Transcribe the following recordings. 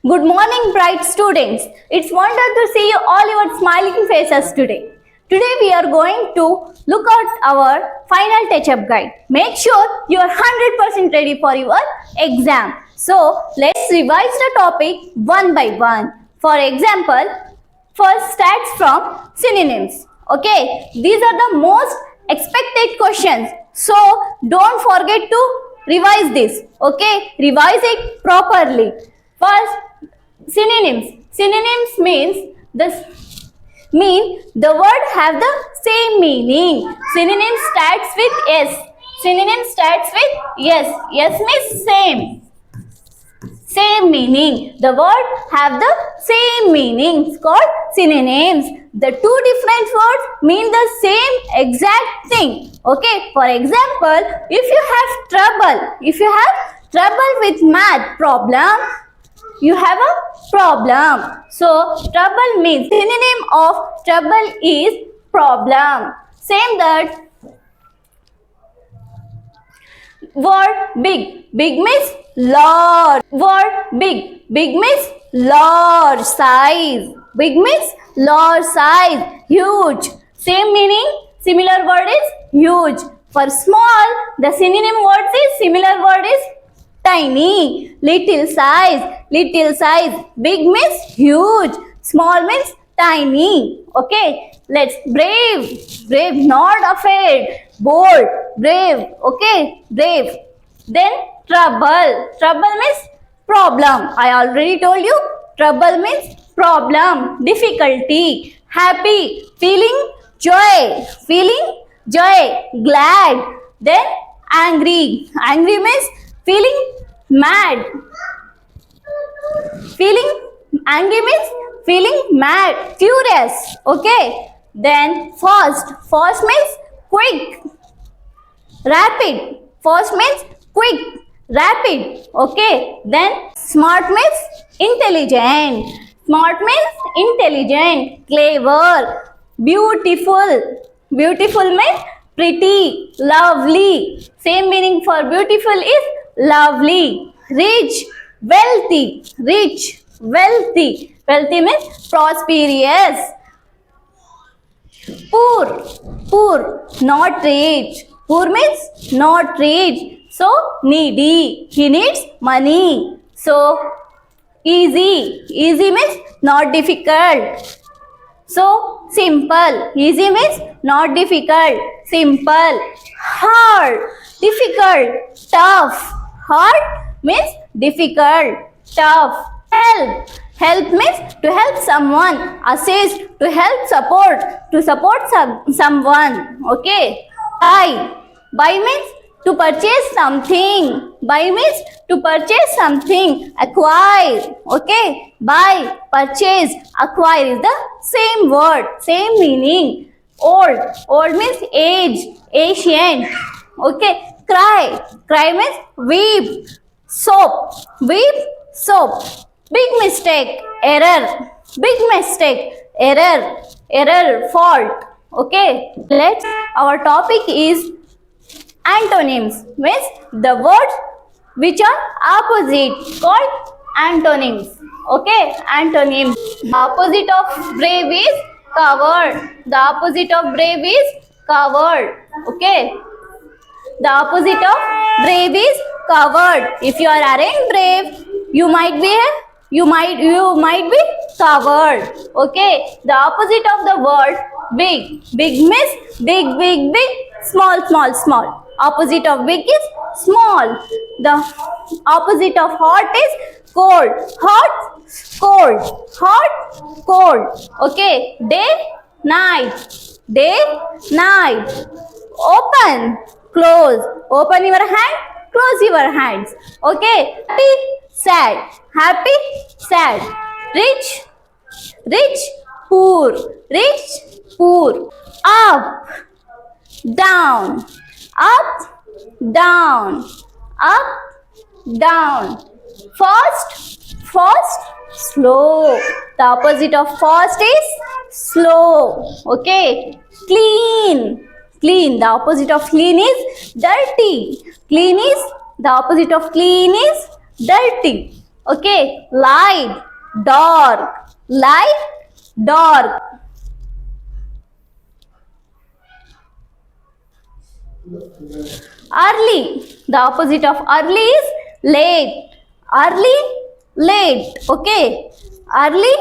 Good morning, bright students. It's wonder to see you all your smiling faces today. Today we are going to look at our final touch-up guide. Make sure you are 100% ready for your exam. So let's revise the topic one by one. For example, first starts from synonyms. Okay, these are the most expected questions. So don't forget to revise this. Okay, revise it properly. First, synonyms. Synonyms mean the word have the same meaning. Synonym starts with S. Synonym starts with yes. Yes means same. Same meaning. The word have the same meaning. It's called synonyms. The two different words mean the same exact thing. Okay. For example, if you have trouble with math problem, you have a problem. So trouble means synonym of trouble is problem. Same that word big. Big means large. Word big. Big means large size. Big means large size. Huge. Same meaning. Similar word is huge. For small, the synonym word is similar word is tiny. Little size. Little size. Big means huge. Small means tiny. Okay. Let's brave. Brave, not afraid. Bold. Brave. Okay. Brave. Then trouble. Trouble means problem. I already told you. Trouble means problem. Difficulty. Happy. Feeling joy. Feeling joy. Glad. Then angry. Angry means feeling mad. Angry means feeling mad, furious. Okay. Then fast. Fast means quick. Rapid. Fast means quick. Rapid. Okay. Then smart means intelligent. Smart means intelligent, clever, beautiful. Beautiful means pretty, lovely. Same meaning for beautiful is lovely. Rich, wealthy. Rich, wealthy. Wealthy means prosperous. Poor, not rich. Poor means not rich. So needy. He needs money. So easy means not difficult. So simple. Easy means not difficult. Simple. Hard. Difficult. Tough. Hard means difficult. Tough. Help means to help someone. Assist, to help support. To support someone. Okay. Buy means to purchase something. Buy means to purchase something. Acquire. Okay. Buy, purchase, acquire is the same word, same meaning. Old means age, ancient. Okay. Cry means weep. Soap. Big mistake, error. Big mistake, error, fault. Okay. Our topic is antonyms, means the words which are opposite, called antonyms. Okay, antonyms. The opposite of brave is coward. The opposite of brave is coward. Okay. The opposite of brave is coward. If you aren't brave, you might be coward. Okay. The opposite of the word big. Big means big. Small. Opposite of big is small. The opposite of hot is cold. Hot, cold. Okay. Day, night. Open, close. Open your hand, close your hands. Okay. Happy, sad. Rich, poor. Up, down. Fast, slow. The opposite of fast is slow. Okay. Clean. The opposite of clean is dirty. The opposite of clean is dirty. Okay, light, dark, light, dark. Early, the opposite of early is late. Early, late. Okay, early,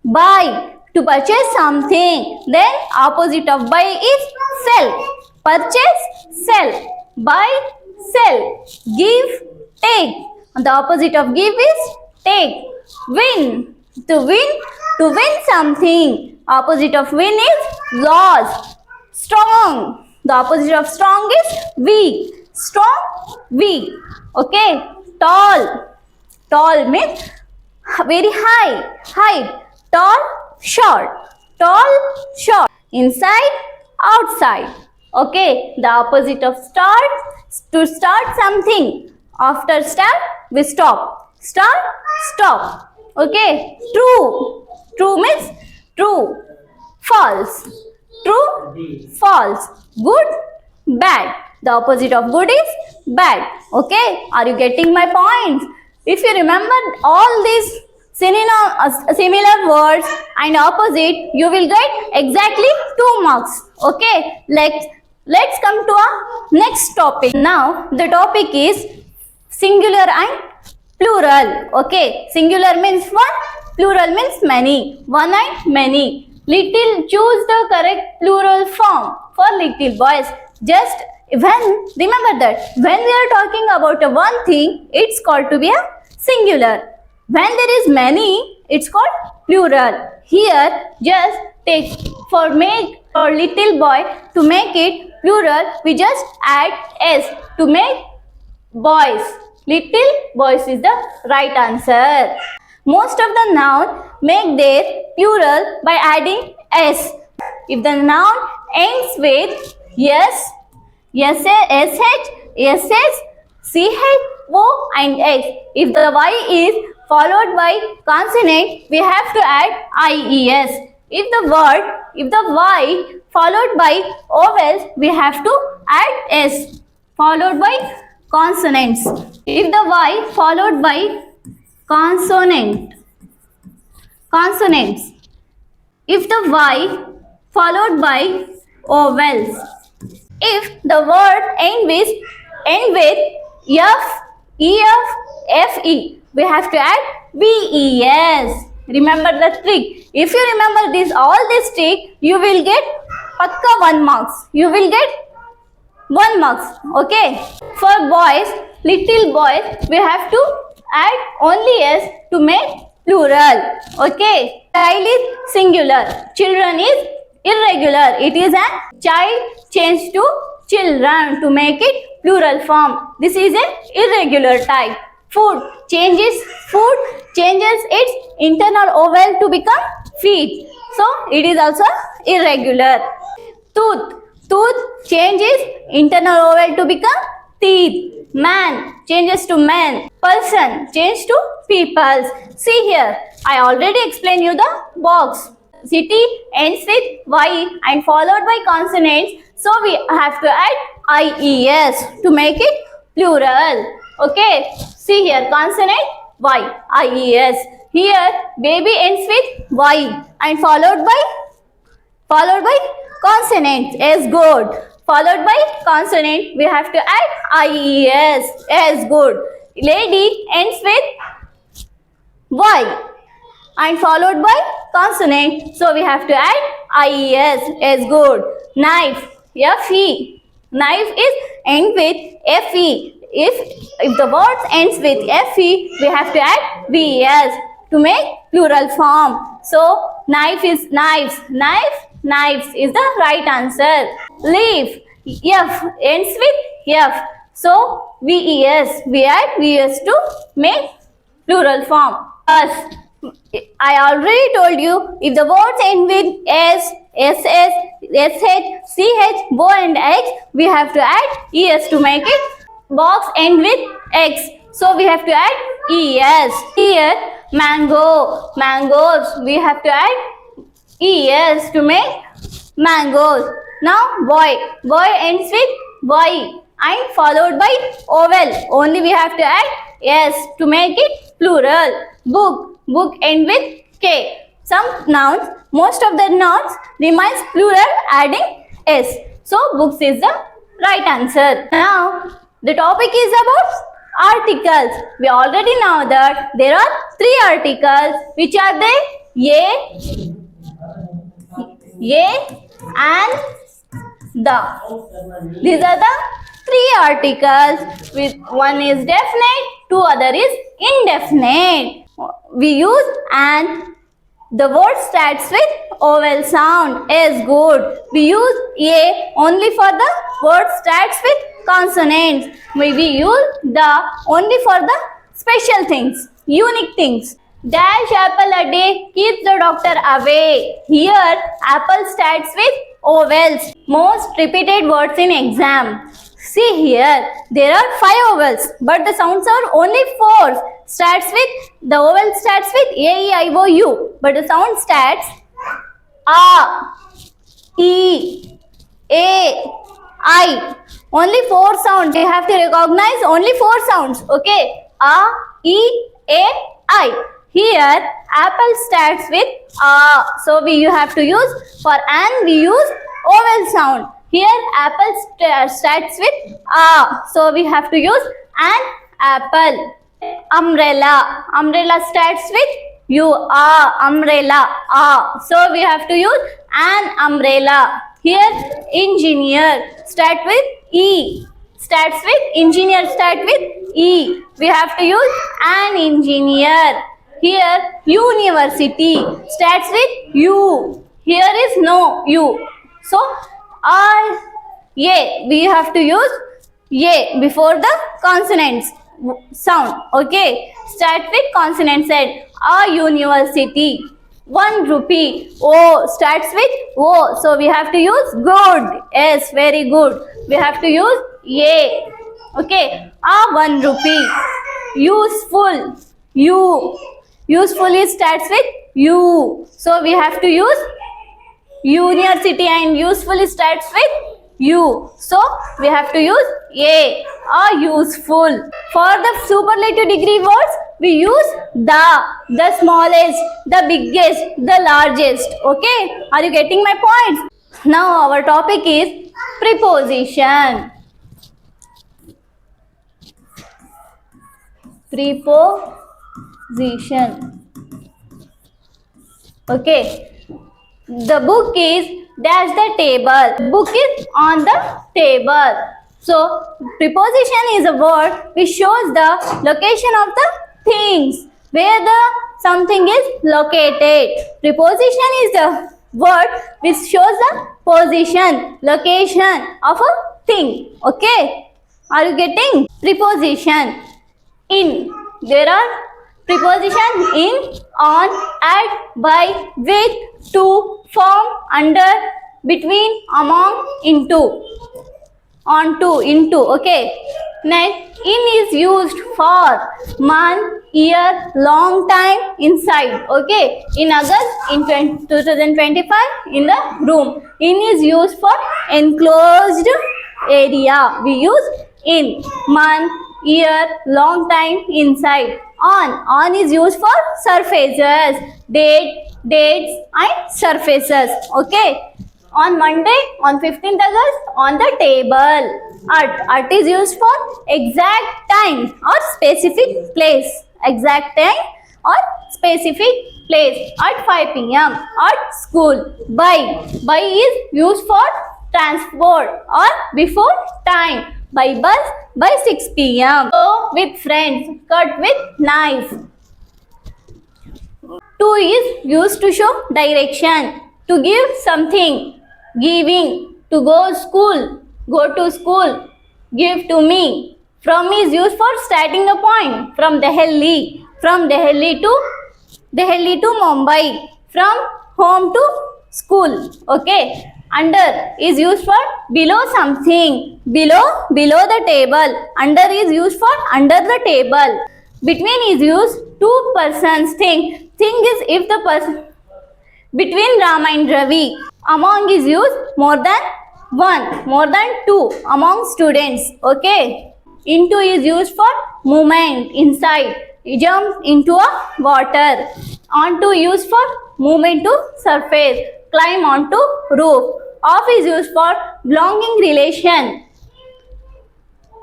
buy, to purchase something. Then opposite of buy is sell. Purchase, sell. Buy, sell. Give, take. The opposite of give is take. Win, to win something. Opposite of win is loss. Strong, the opposite of strong is weak. Strong, weak. Okay, tall. Tall means very high. Height. Tall, short. Tall, short. Inside, outside. Okay, the opposite of start, to start something. After start, we stop. Start, stop. Okay, true. True means true. False. True, false. Good, bad. The opposite of good is bad. Okay, are you getting my points? If you remember all these similar words and opposite, you will get exactly 2 marks. Okay, let's come to our next topic. Now the topic is singular and plural. Okay, singular means one, plural means many. One and many. Little, choose the correct plural form for little boys. Just remember that when we are talking about a one thing, it's called to be a singular. When there is many, it's called plural. Here, just take for little boy, to make it plural, we just add s to make boys. Little boys is the right answer. Most of the noun make their plural by adding s. If the noun ends with yes, sh, ss, ch, o and x. If the y is followed by consonant, we have to add ies. If the y followed by vowels, we have to add s followed by consonants. If the y followed by consonants. If the y followed by vowels. If the word end with f, ef, fe, we have to add ves. Remember the trick. If you remember all this trick, you will get pakka 1 marks. You will get 1 marks. Okay. For boys, little boys, we have to add only s to make plural. Okay. Child is singular. Children is irregular. It is a child changed to children to make it plural form. This is an irregular type. Food changes its internal vowel to become feet. So it is also irregular. Tooth changes internal vowel to become teeth. Man changes to man. Person changes to peoples. See here, I already explained you the box. City ends with y and followed by consonants. So we have to add ies to make it plural. Okay. See here, consonant y, ies. Here, baby ends with y and followed by consonant as good. Followed by consonant, we have to add ies as good. Lady ends with y and followed by consonant, so we have to add ies as good. Knife, fe. Knife is end with fe. If the word ends with fe, we have to add ves to make plural form. So knife is knives. Knives is the right answer. Leaf, f ends with f. So ves, we add ves to make plural form. Us, I already told you, if the words end with s, ss, sh, ch, bo and x, we have to add es to make it. Box end with x, so we have to add es. Here, mangoes, we have to add es to make mangoes. Now boy ends with y and followed by vowel, only we have to add Yes, to make it plural. Book. Book end with K. Some nouns, most of the nouns remains plural adding S. So books is the right answer. Now the topic is about articles. We already know that there are 3 articles. Which are they? And the. These are the 3 articles. With one is definite, 2 other is indefinite. We use and. The word starts with vowel sound. Is good. We use a only for the word starts with consonants. We use the only for the special things, unique things. Dash apple a day keeps the doctor away. Here, apple starts with vowels. Most repeated words in exam. See here, there are 5 vowels, but the sounds are only 4. The vowel starts with A, E, I, O, U, but the sound starts A, E, A, I. Only 4 sounds. You have to recognize only 4 sounds. Okay, A, E, A, I. Here, apple starts with A. So you have to use for an we use vowel sound. Here apple starts with A. So we have to use an apple. Umbrella. Umbrella starts with U. A. Umbrella. A. So we have to use an umbrella. Here engineer start with E. Starts with engineer start with E. We have to use an engineer. Here university starts with U. Here is no U. So we have to use A before the consonants sound. Okay, start with consonant said. A university. 1 rupee. O starts with O. So we have to use good. Yes, very good. We have to use A. Okay, a 1 rupee. Useful. U. Useful starts with U. So we have to use university and useful starts with U. So we have to use A. Useful. For the superlative degree words, we use the smallest, the biggest, the largest. Okay, are you getting my points? Now our topic is preposition. Preposition. Okay. The book is dash the table. Book is on the table. So preposition is a word which shows the location of the things, where the something is located. Preposition is the word which shows the position, location of a thing. Okay, are you getting? Preposition. In. There are preposition in, on, at, by, with, to, from, under, between, among, into. On to, into. Okay. Next, in is used for month, year, long time, inside. Okay. In August, in 2025, in the room. In is used for enclosed area. We use in. Month, year, long time, inside. On is used for surfaces, dates and surfaces. Okay. On Monday, on 15th August, on the table. At is used for exact time or specific place. Exact time or specific place. At 5 p.m. At school. By is used for transport or before time. By bus, by 6 p.m. Go with friends, cut with knife. To is used to show direction, to give something, giving, to go to school, give to me. From is used for starting a point, from Delhi to Mumbai, from home to school. Okay. Under is used for below something, below the table. Under is used for under the table. Between is used two persons thing. Thing is if the person between Rama and Ravi. Among is used more than one, more than two among students. Okay. Into is used for movement inside. Jump into a water. Onto used for movement to surface. Climb onto roof. Off is used for belonging relation.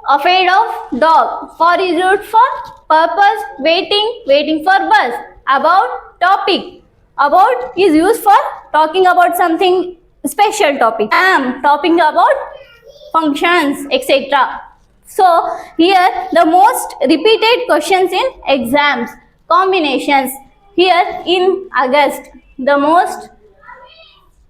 Afraid of dog. For is used for purpose. Waiting for bus. About topic. About is used for talking about something special topic. Am talking about functions, etc. So here the most repeated questions in exams. Combinations. Here in August the most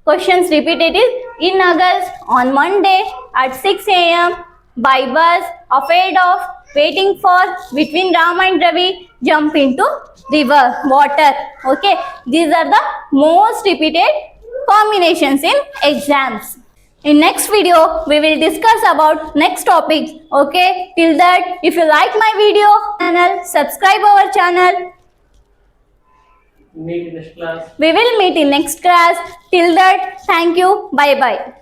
questions repeated is in August, on Monday at 6 a.m. by bus, afraid of, waiting for, between Ram and Ravi, jump into river, water. Okay, these are the most repeated combinations in exams. In next video, we will discuss about next topics. Okay, till that, if you like my video channel, subscribe our channel. Meet in next class. We will meet in next class. Till that, thank you. Bye bye.